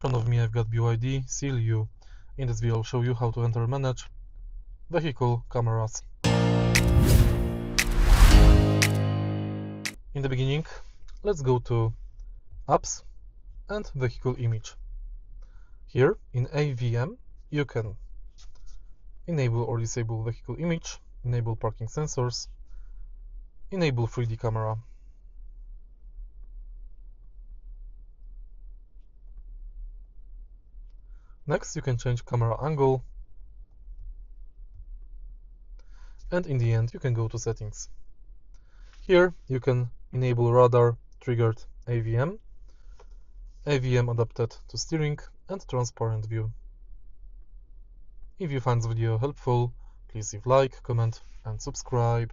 In front of me I've got BYD SEAL U. In this video I'll show you how to enter and manage vehicle cameras. In the beginning, let's go to Apps and Vehicle Image. Here in AVM you can enable or disable vehicle image, enable parking sensors, enable 3D camera. Next you can change camera angle, and in the end you can go to settings. Here you can enable radar triggered AVM, AVM adapted to steering, and transparent view. If you find this video helpful, please leave like, comment and subscribe.